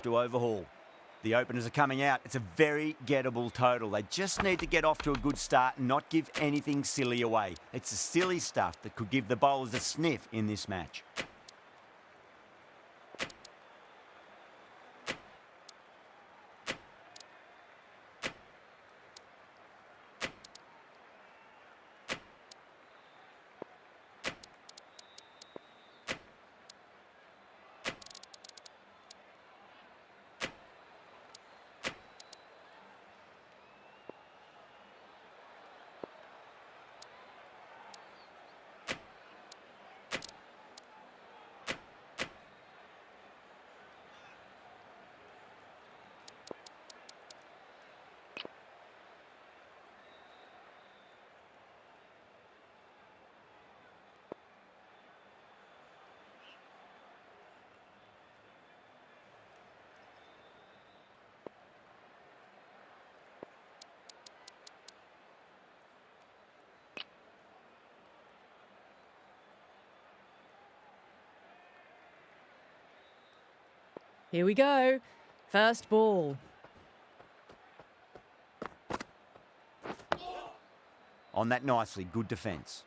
to overhaul. The openers are coming out. It's a very gettable total. They just need to get off to a good start and not give anything silly away. It's the silly stuff that could give the bowlers a sniff in this match. Here we go. First ball. On that nicely, good defence.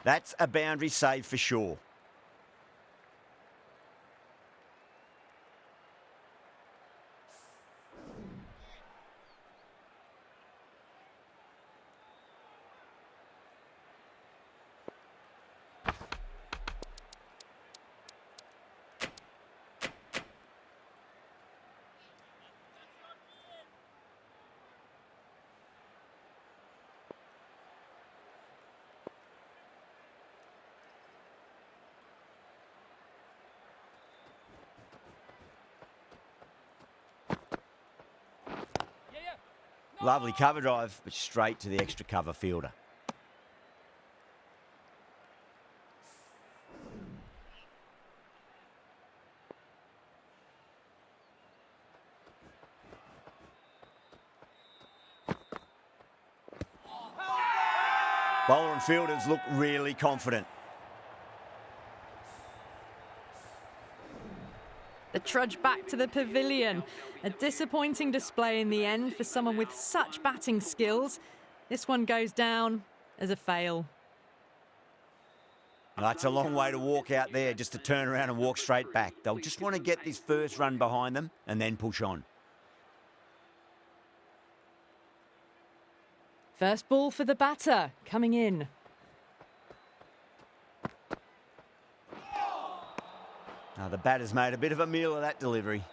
That's a boundary save for sure. Lovely cover drive, but straight to the extra cover fielder. Bowler and fielders look really confident. The trudge back to the pavilion. A disappointing display in the end for someone with such batting skills. This one goes down as a fail. That's a long way to walk out there just to turn around and walk straight back. They'll just want to get this first run behind them and then push on. First ball for the batter, coming in. Now the batter's made a bit of a meal of that delivery.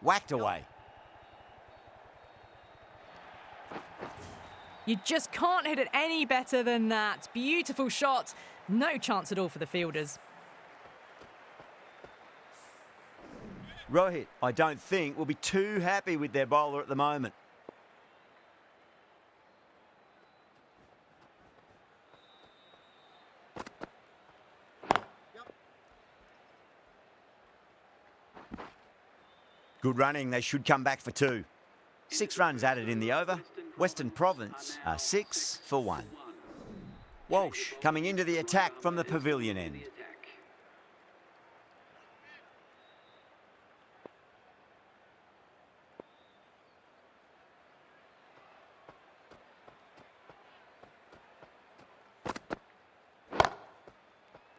Whacked away. You just can't hit it any better than that. Beautiful shot. No chance at all for the fielders. Rohit, I don't think, will be too happy with their bowler at the moment. Good running. They should come back for 2. 6 runs added in the over. Western Province are 6 for 1. Walsh coming into the attack from the pavilion end.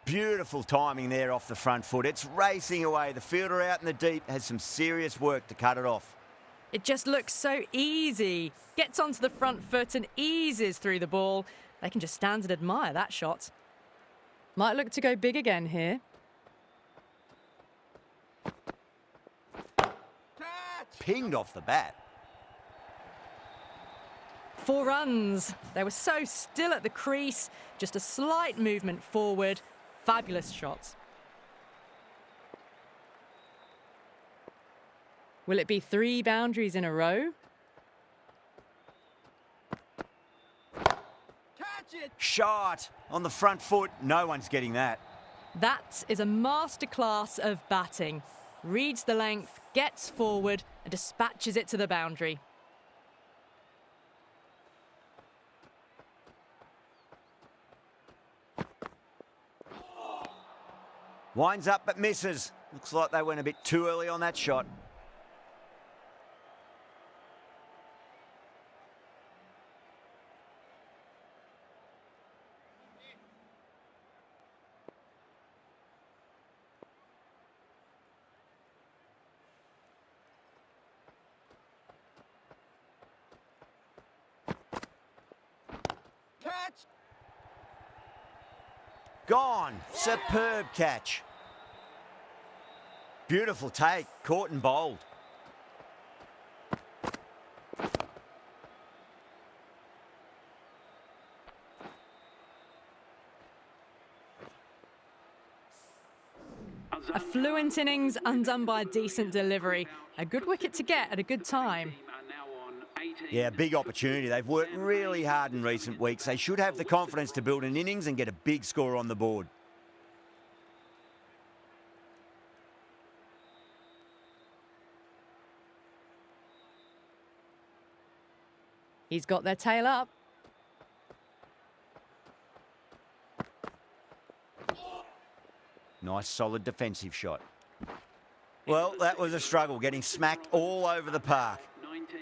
Beautiful timing there off the front foot. It's racing away. The fielder out in the deep has some serious work to cut it off. It just looks so easy. Gets onto the front foot and eases through the ball. They can just stand and admire that shot. Might look to go big again here. Pinged off the bat. 4 runs. They were so still at the crease. Just a slight movement forward. Fabulous shot. Will it be 3 boundaries in a row? Shot on the front foot. No one's getting that. That is a masterclass of batting. Reads the length, gets forward and dispatches it to the boundary. Winds up but misses. Looks like they went a bit too early on that shot. Catch! Gone. Superb catch. Beautiful take. Caught and bowled. A fluent innings undone by a decent delivery. A good wicket to get at a good time. Yeah, big opportunity. They've worked really hard in recent weeks. They should have the confidence to build an innings and get a big score on the board. He's got their tail up. Nice, solid defensive shot. Well, that was a struggle, getting smacked all over the park.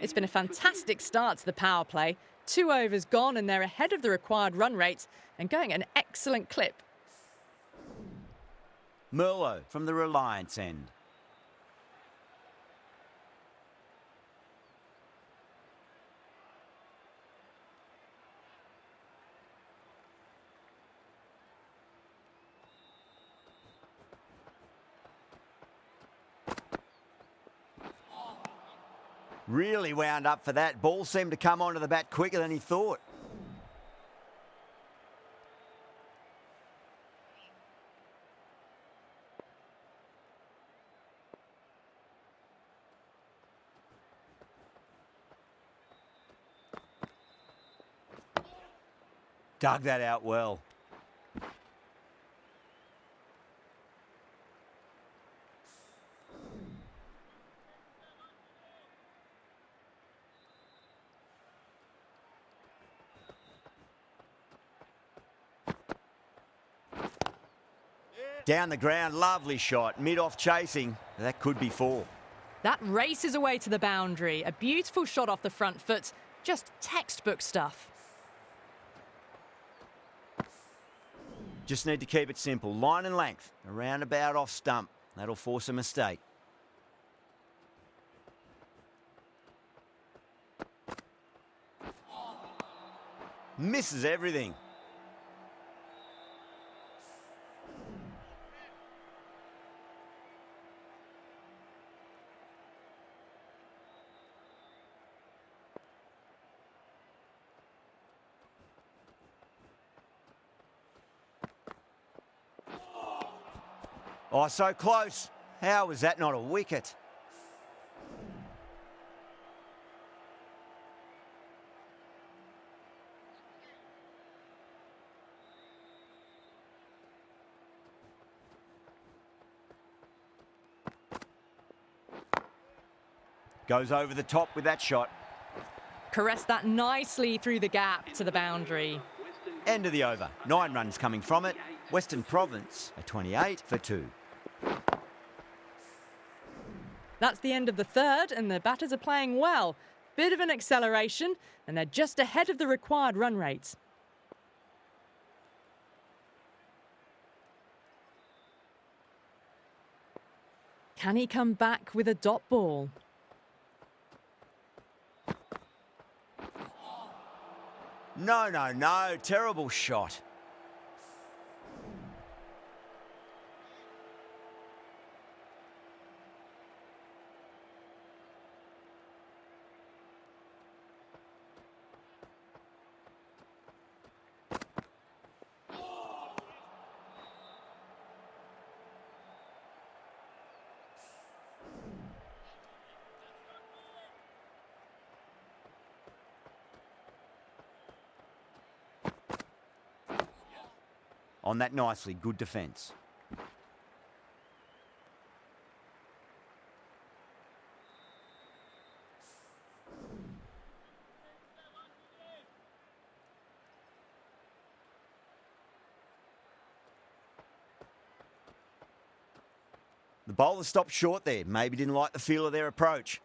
It's been a fantastic start to the power play. 2 overs gone and they're ahead of the required run rate and going at an excellent clip. Merlot from the Reliance end. Really wound up for that. Ball seemed to come onto the bat quicker than he thought. Dug that out well. Down the ground, lovely shot. Mid-off chasing. That could be 4. That races away to the boundary. A beautiful shot off the front foot. Just textbook stuff. Just need to keep it simple. Line and length. Around about off stump. That'll force a mistake. Misses everything. Oh, so close. How was that not a wicket? Goes over the top with that shot. Caressed that nicely through the gap to the boundary. End of the over. 9 runs coming from it. Western Province, a 28 for 2. That's the end of the third, and the batters are playing well. Bit of an acceleration, and they're just ahead of the required run rate. Can he come back with a dot ball? No, no, no. Terrible shot. On that nicely, good defence. The bowler stopped short there. Maybe didn't like the feel of their approach.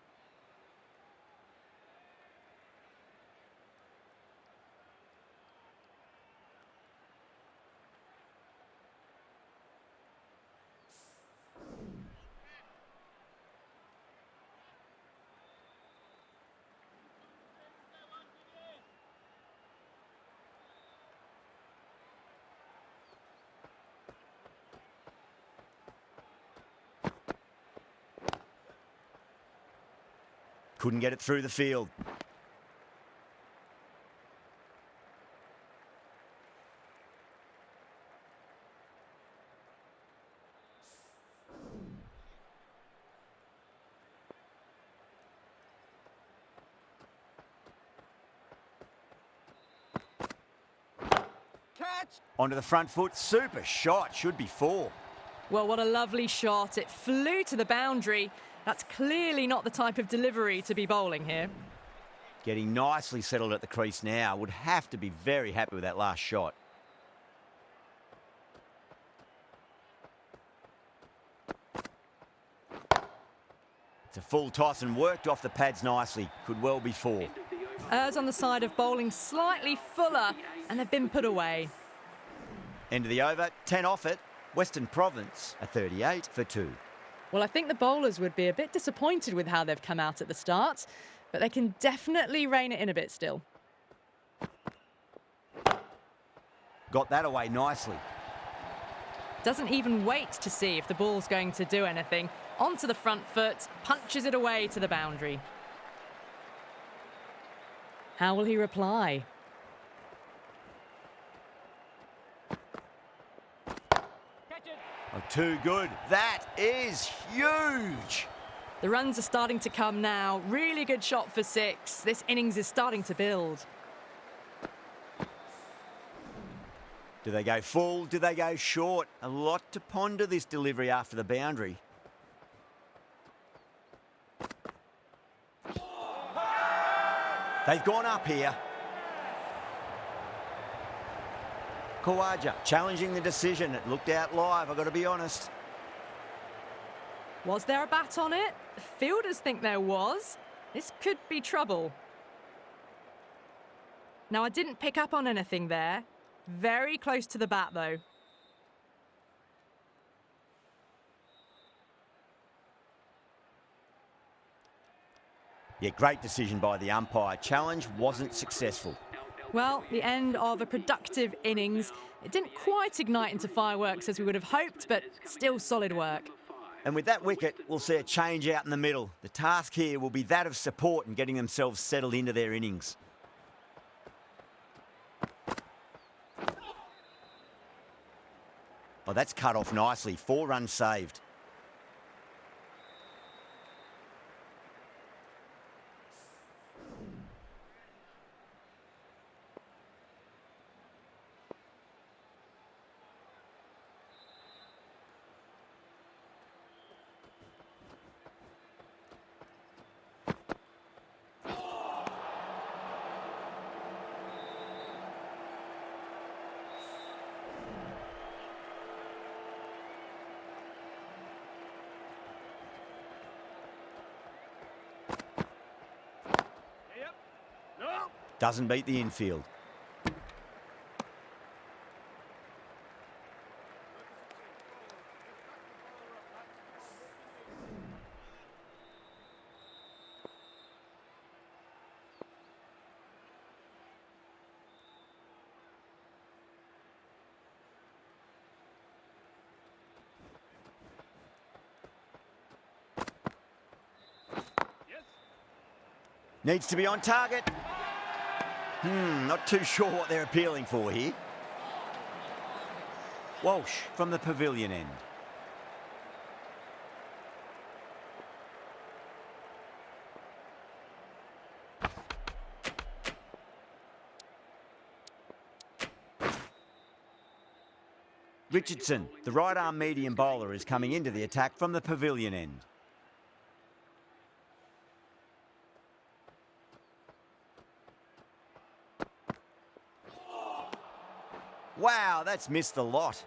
Couldn't get it through the field. Onto the front foot. Super shot. Should be 4. Well, what a lovely shot. It flew to the boundary. That's clearly not the type of delivery to be bowling here. Getting nicely settled at the crease now. Would have to be very happy with that last shot. It's a full toss and worked off the pads nicely. Could well be 4. Errs on the side of bowling slightly fuller, and they've been put away. End of the over. 10 off it. Western Province a 38 for 2. Well, I think the bowlers would be a bit disappointed with how they've come out at the start, but they can definitely rein it in a bit still. Got that away nicely. Doesn't even wait to see if the ball's going to do anything. Onto the front foot, punches it away to the boundary. How will he reply? Oh, too good. That is huge. The runs are starting to come now. Really good shot for 6. This innings is starting to build. Do they go full? Do they go short? A lot to ponder this delivery after the boundary. They've gone up here. Khawaja challenging the decision. It looked out live, I've got to be honest. Was there a bat on it? The fielders think there was. This could be trouble. Now, I didn't pick up on anything there. Very close to the bat, though. Yeah, great decision by the umpire. Challenge wasn't successful. Well, the end of a productive innings. It didn't quite ignite into fireworks as we would have hoped, but still solid work. And with that wicket, we'll see a change out in the middle. The task here will be that of support and getting themselves settled into their innings. Oh, that's cut off nicely. 4 runs saved. Doesn't beat the infield. Needs to be on target. Not too sure what they're appealing for here. Walsh from the pavilion end. Richardson, the right-arm medium bowler, is coming into the attack from the pavilion end. Wow, that's missed the lot.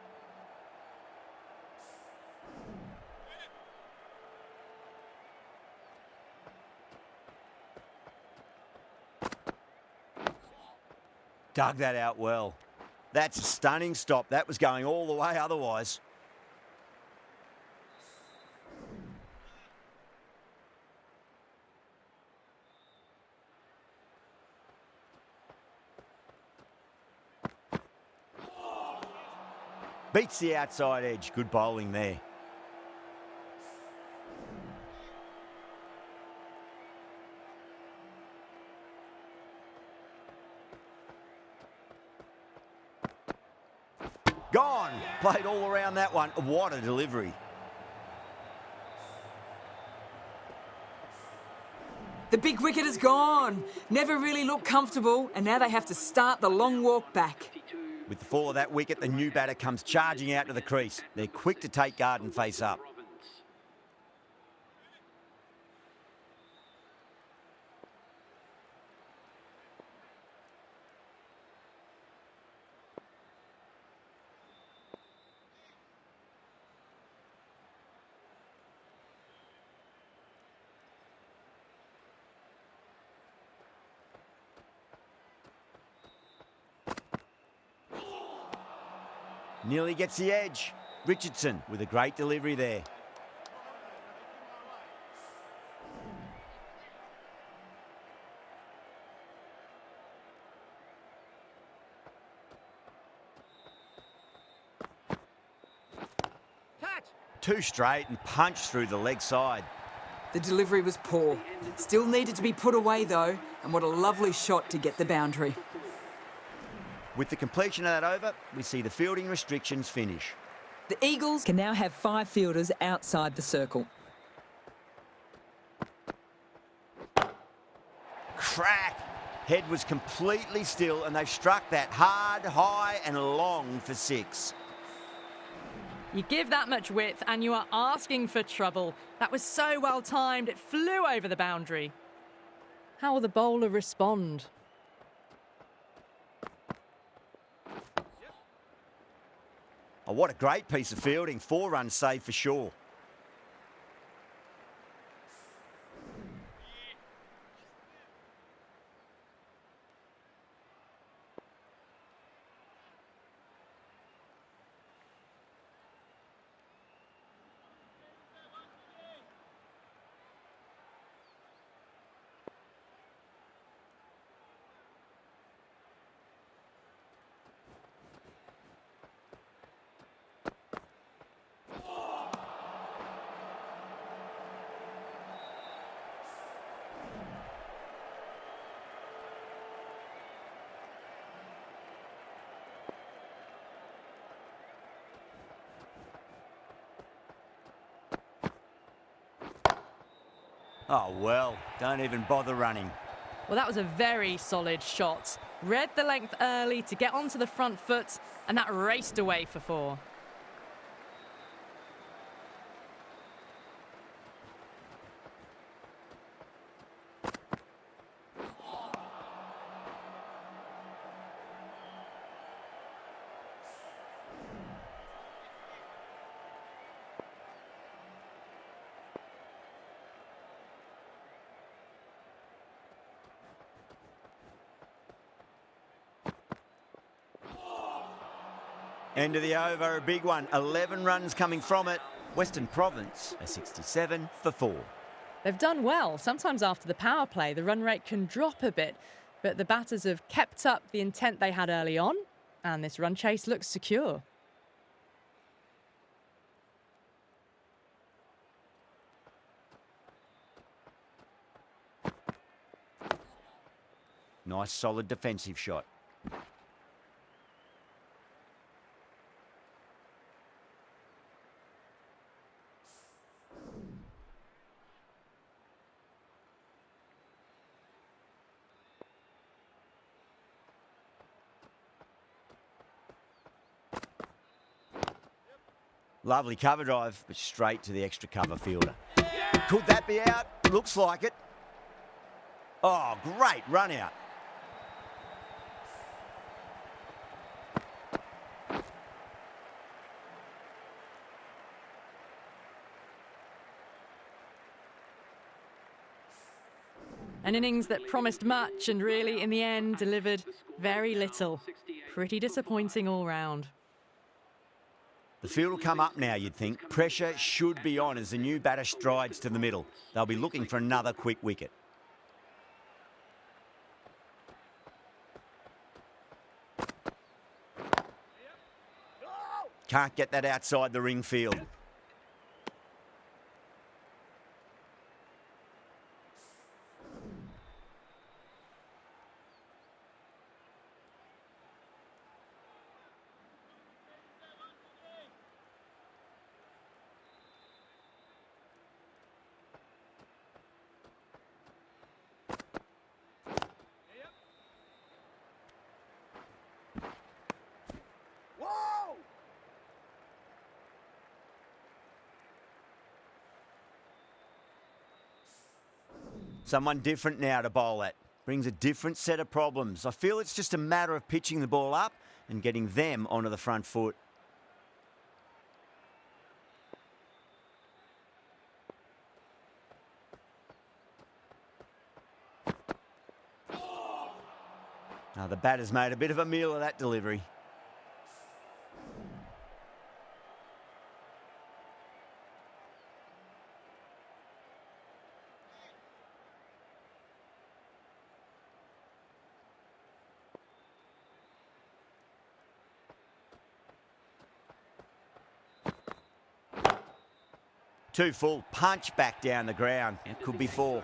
Dug that out well. That's a stunning stop. That was going all the way otherwise. Beats the outside edge. Good bowling there. Gone. Played all around that one. What a delivery. The big wicket is gone. Never really looked comfortable, and now they have to start the long walk back. With the fall of that wicket, the new batter comes charging out to the crease. They're quick to take guard and face up. Nearly gets the edge. Richardson with a great delivery there. Two straight and punched through the leg side. The delivery was poor. Still needed to be put away though, and what a lovely shot to get the boundary. With the completion of that over, we see the fielding restrictions finish. The Eagles can now have 5 fielders outside the circle. Crack! Head was completely still and they've struck that hard, high and long for 6. You give that much width and you are asking for trouble. That was so well timed, it flew over the boundary. How will the bowler respond? Oh, what a great piece of fielding. 4 runs saved for sure. Oh, well, don't even bother running. Well, that was a very solid shot. Read the length early to get onto the front foot, and that raced away for 4. End of the over, a big one. 11 runs coming from it. Western Province, a 67 for 4. They've done well. Sometimes after the power play, the run rate can drop a bit, but the batters have kept up the intent they had early on, and this run chase looks secure. Nice, solid defensive shot. Lovely cover drive, but straight to the extra cover fielder. Could that be out? Looks like it. Oh, great run out. An innings that promised much and really, in the end, delivered very little. Pretty disappointing all round. The field will come up now, you'd think. Pressure should be on as the new batter strides to the middle. They'll be looking for another quick wicket. Can't get that outside the ring field. Someone different now to bowl at. Brings a different set of problems. I feel it's just a matter of pitching the ball up and getting them onto the front foot. Now the batter's made a bit of a meal of that delivery. Too full, punch back down the ground. It could be 4.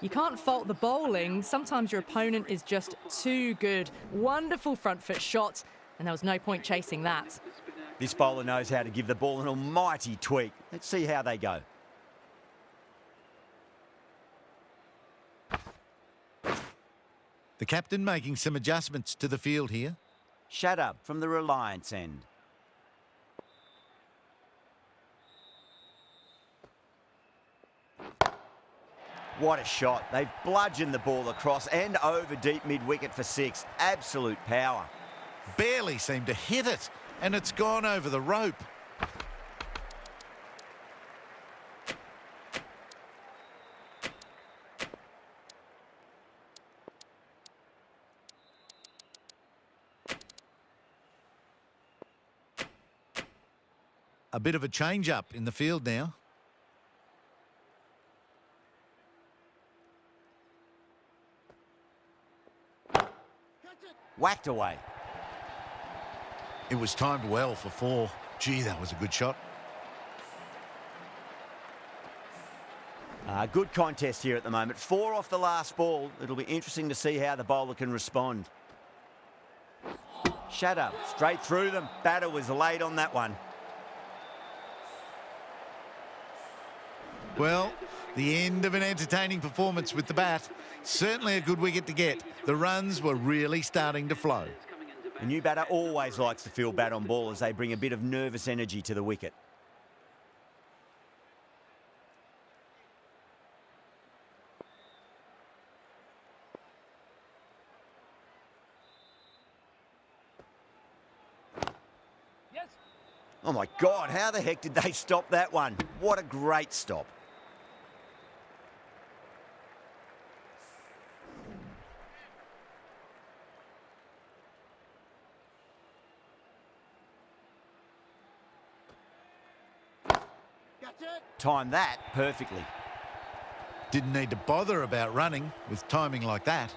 You can't fault the bowling. Sometimes your opponent is just too good. Wonderful front foot shot, and there was no point chasing that. This bowler knows how to give the ball an almighty tweak. Let's see how they go. The captain making some adjustments to the field here. Sohaib from the Reliance end. What a shot. They've bludgeoned the ball across and over deep mid-wicket for 6. Absolute power. Barely seemed to hit it, and it's gone over the rope. A bit of a change-up in the field now. Whacked away. It was timed well for 4. Gee, that was a good shot. Good contest here at the moment. 4 off the last ball. It'll be interesting to see how the bowler can respond. Sohaib straight through them. Batter was late on that one. Well, the end of an entertaining performance with the bat. Certainly a good wicket to get. The runs were really starting to flow. The new batter always likes to feel bat on ball as they bring a bit of nervous energy to the wicket. Yes. Oh my God, how the heck did they stop that one? What a great stop. Timed that perfectly. Didn't need to bother about running with timing like that.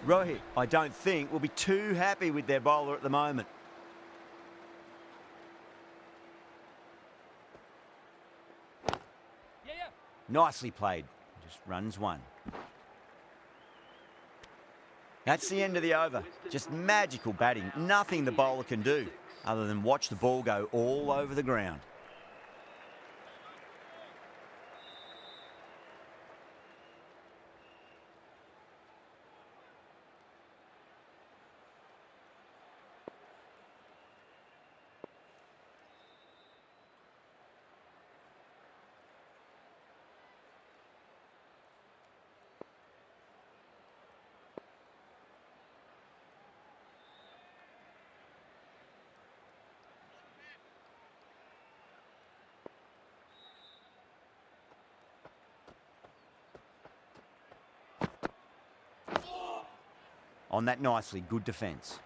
Rohit, I don't think, will be too happy with their bowler at the moment. Yeah. Nicely played. Just runs 1. That's the end of the over. Just magical batting. Nothing the bowler can do other than watch the ball go all over the ground. on that nicely. Good defence.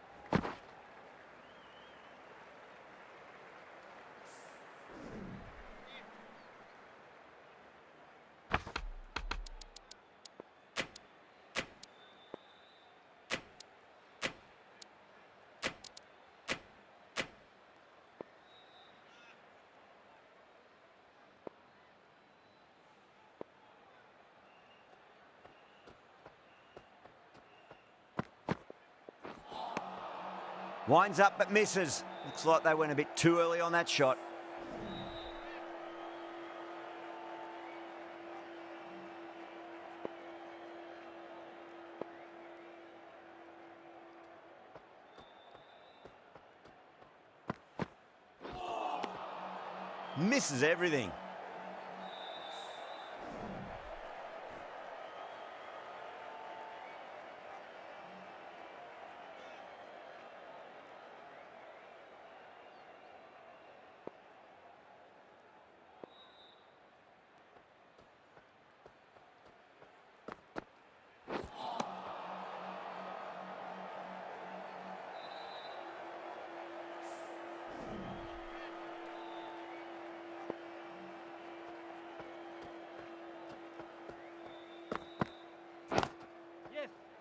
Winds up but misses. Looks like they went a bit too early on that shot. Misses everything.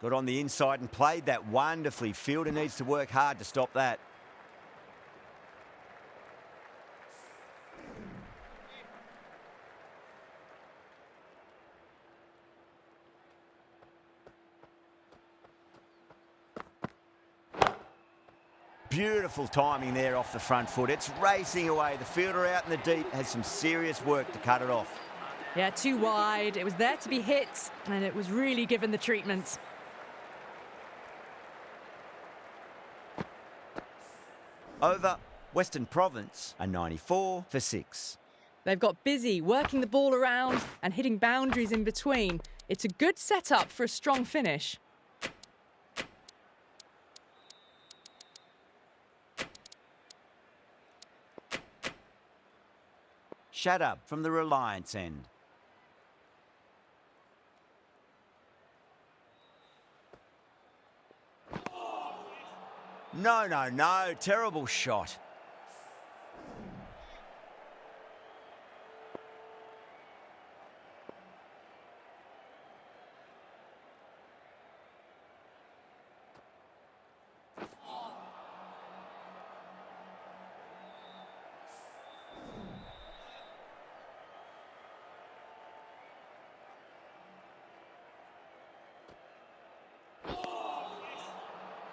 Got on the inside and played that wonderfully. Fielder needs to work hard to stop that. Beautiful timing there off the front foot. It's racing away. The fielder out in the deep has some serious work to cut it off. Yeah, too wide. It was there to be hit, and it was really given the treatment. Over, Western Province, a 94 for 6. They've got busy working the ball around and hitting boundaries in between. It's a good setup for a strong finish. Shut up from the Reliance end. No, no, no. Terrible shot.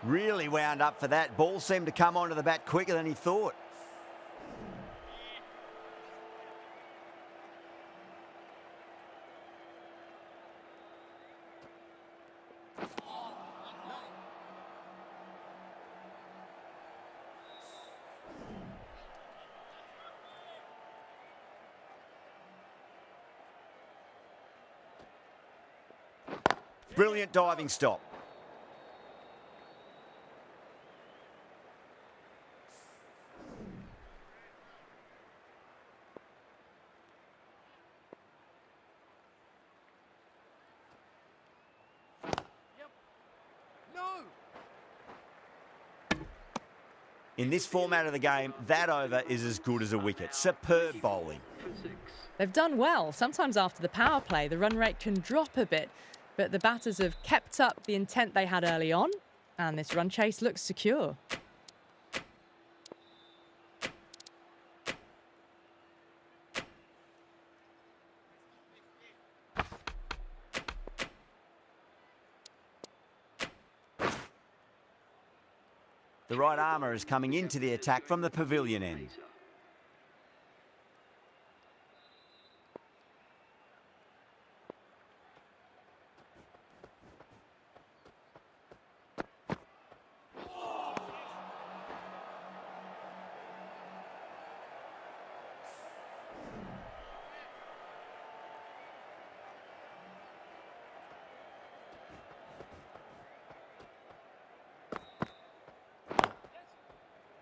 Really wound up for that. Ball seemed to come onto the bat quicker than he thought. Brilliant diving stop. In this format of the game, that over is as good as a wicket. Superb bowling. They've done well. Sometimes after the power play, the run rate can drop a bit, but the batters have kept up the intent they had early on, and this run chase looks secure. The right armour is coming into the attack from the pavilion end.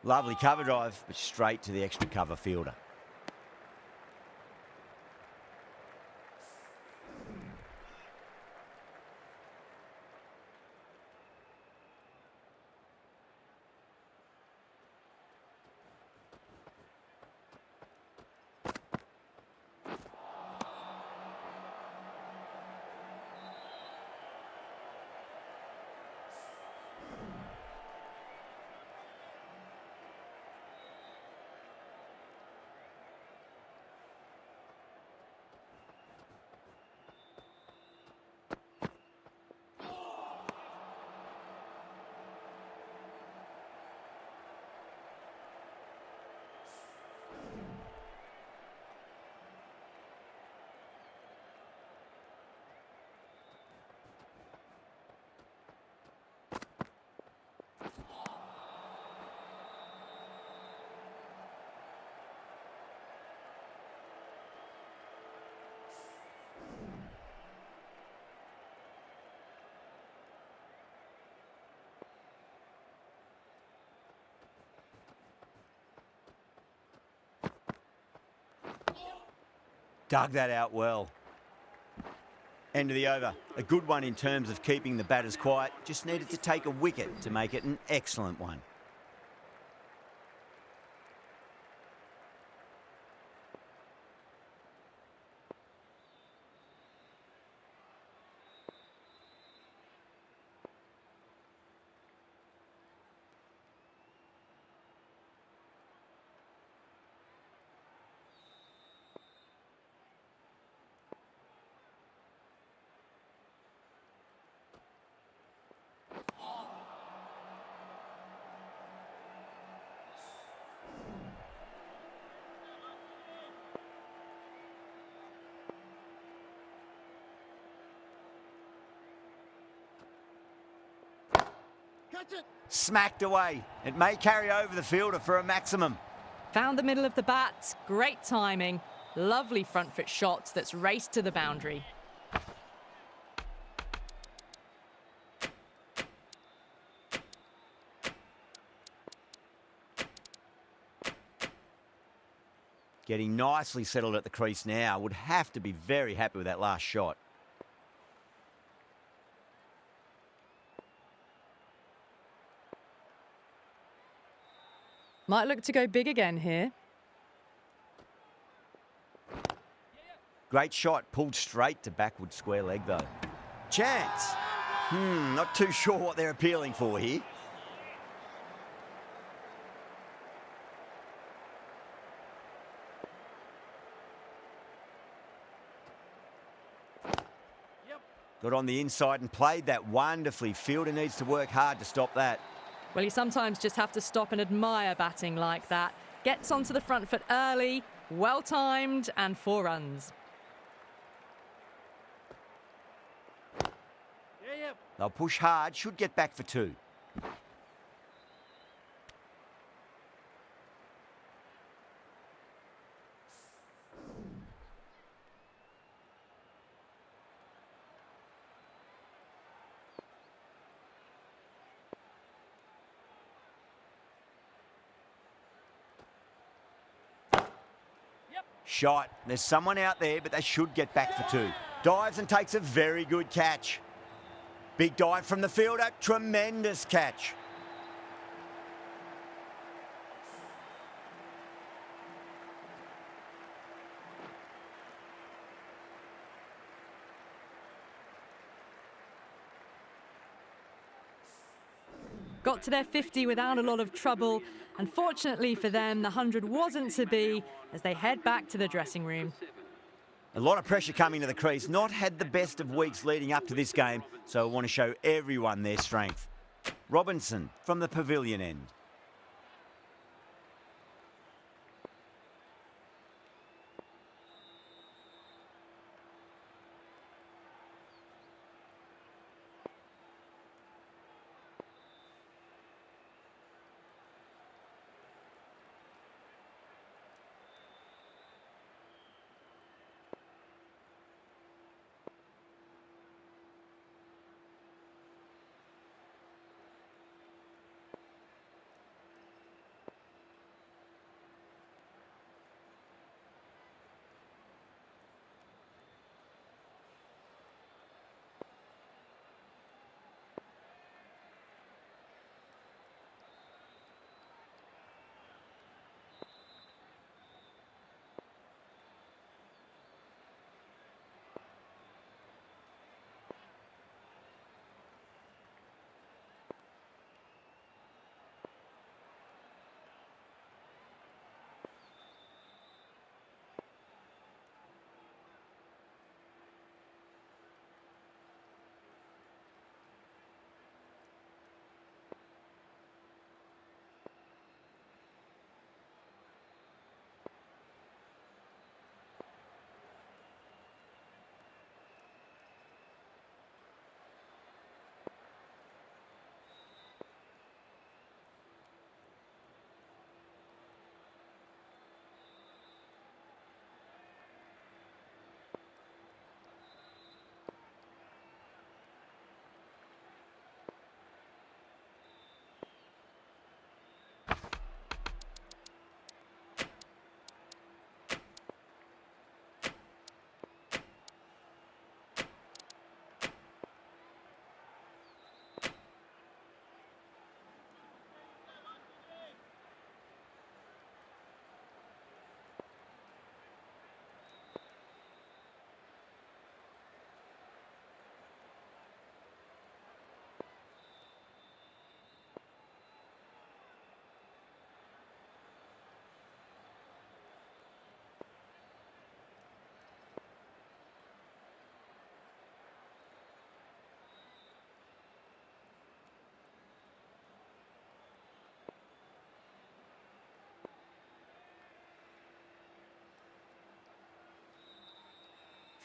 Lovely cover drive, but straight to the extra cover fielder. Dug that out well. End of the over. A good one in terms of keeping the batters quiet. Just needed to take a wicket to make it an excellent one. Smacked away. It may carry over the fielder for a maximum. Found the middle of the bat. Great timing. Lovely front foot shot that's raced to the boundary. Getting nicely settled at the crease now. Would have to be very happy with that last shot. Might look to go big again here. Great shot, pulled straight to backward square leg though. Chance. Not too sure what they're appealing for here. Got on the inside and played that wonderfully. Fielder needs to work hard to stop that. Well, you sometimes just have to stop and admire batting like that. Gets onto the front foot early, well timed, and 4 runs. They'll push hard, should get back for 2. Shot. There's someone out there, but they should get back for 2. Dives and takes a very good catch. Big dive from the fielder. Tremendous catch. Got to their 50 without a lot of trouble. Unfortunately for them, the 100 wasn't to be as they head back to the dressing room. A lot of pressure coming to the crease. Not had the best of weeks leading up to this game, so I want to show everyone their strength. Robinson from the pavilion end.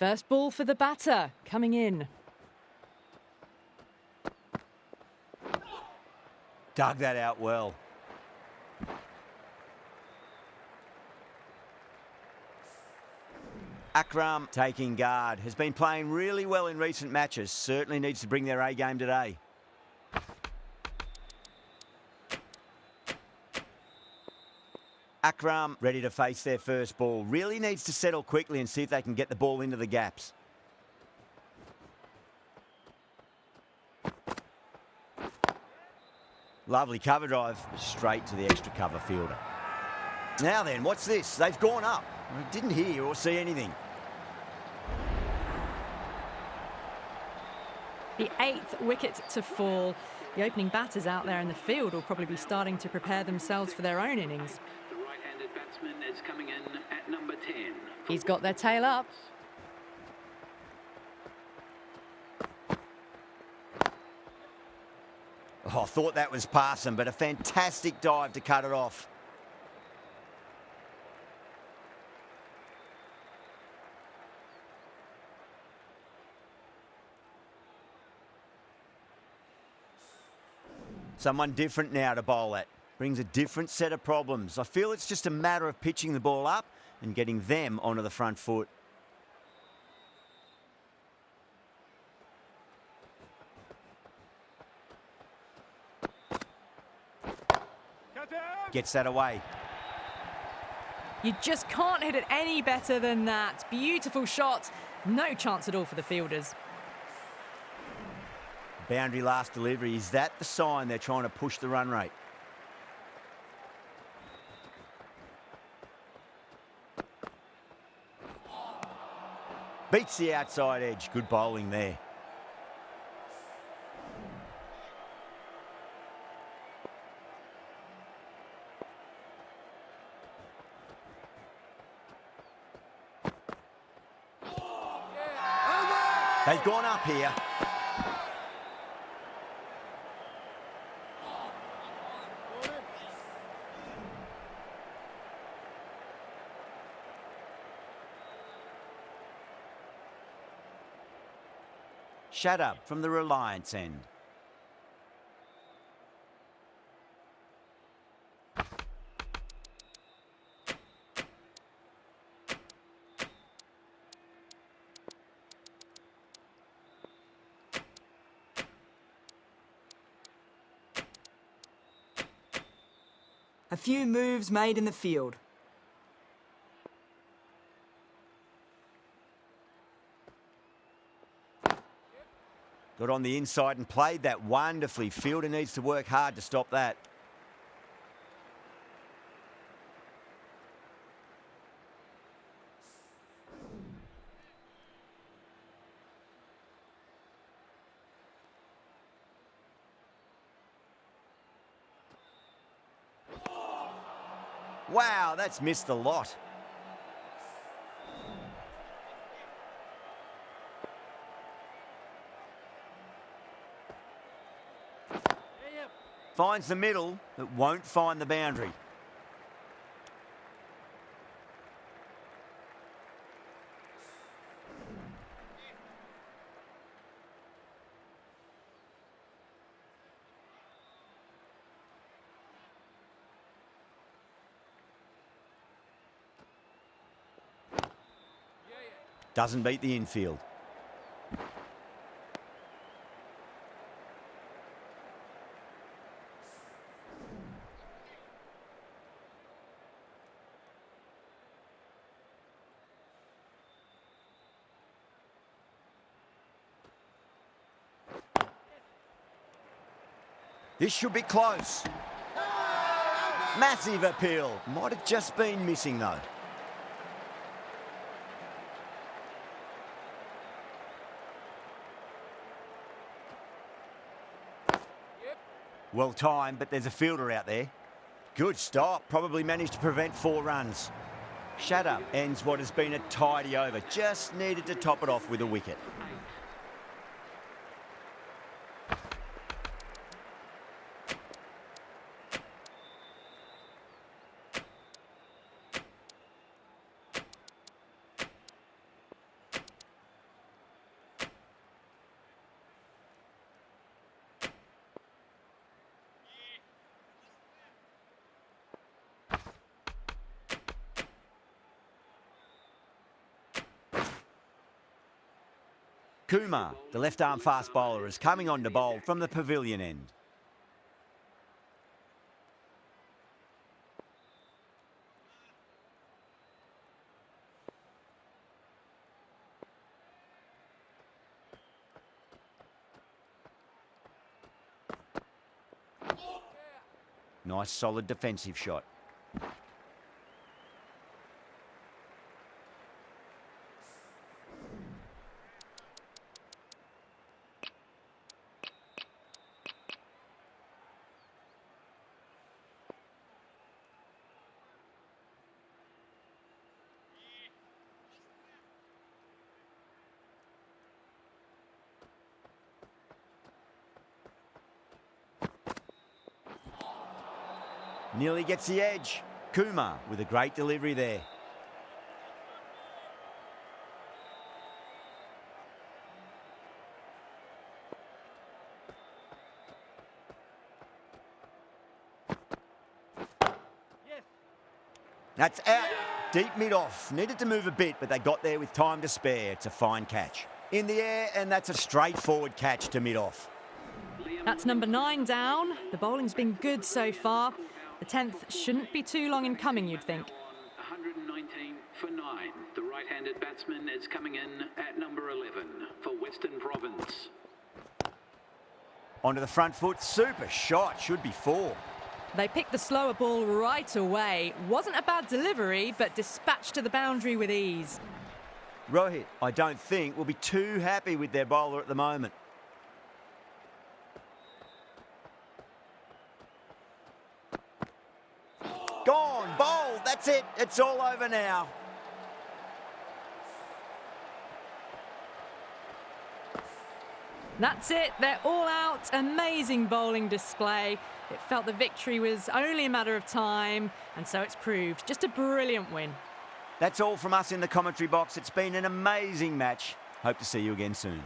First ball for the batter, coming in. Dug that out well. Akram taking guard. Has been playing really well in recent matches. Certainly needs to bring their A game today. Akram ready to face their first ball. Really needs to settle quickly and see if they can get the ball into the gaps. Lovely cover drive, straight to the extra cover fielder. Now then, what's this? They've gone up. I didn't hear or see anything. The 8th wicket to fall. The opening batters out there in the field will probably be starting to prepare themselves for their own innings. The right-handed batsman is coming in at number 10. He's got their tail up. Oh, I thought that was passing, but a fantastic dive to cut it off. Someone different now to bowl at. Brings a different set of problems. I feel it's just a matter of pitching the ball up and getting them onto the front foot. Gets that away. You just can't hit it any better than that. Beautiful shot. No chance at all for the fielders. Boundary last delivery. Is that the sign they're trying to push the run rate? Beats the outside edge. Good bowling there. They've gone up here. Shut up from the Reliance end. A few moves made in the field. Got on the inside and played that wonderfully. Fielder needs to work hard to stop that. Wow, that's missed a lot. Finds the middle, but won't find the boundary. Doesn't beat the infield. This should be close. Massive appeal. Might have just been missing though. Well timed, but there's a fielder out there. Good stop. Probably managed to prevent 4 runs. Shut up ends what has been a tidy over. Just needed to top it off with a wicket. Kumar, the left-arm fast bowler, is coming on to bowl from the pavilion end. Nice solid defensive shot. Nearly gets the edge. Kumar with a great delivery there. That's out. Deep mid-off. Needed to move a bit, but they got there with time to spare. It's a fine catch. In the air, and that's a straightforward catch to mid-off. That's number 9 down. The bowling's been good so far. The 10th shouldn't be too long in coming, you'd think. 119 for 9. The right-handed batsman is coming in at number 11 for Western Province. Onto the front foot. Super shot. Should be 4. They picked the slower ball right away. Wasn't a bad delivery, but dispatched to the boundary with ease. Rohit, I don't think, will be too happy with their bowler at the moment. Gone, bowled, that's it. It's all over now. That's it, they're all out. Amazing bowling display. It felt the victory was only a matter of time, and so it's proved. Just a brilliant win. That's all from us in the commentary box. It's been an amazing match. Hope to see you again soon.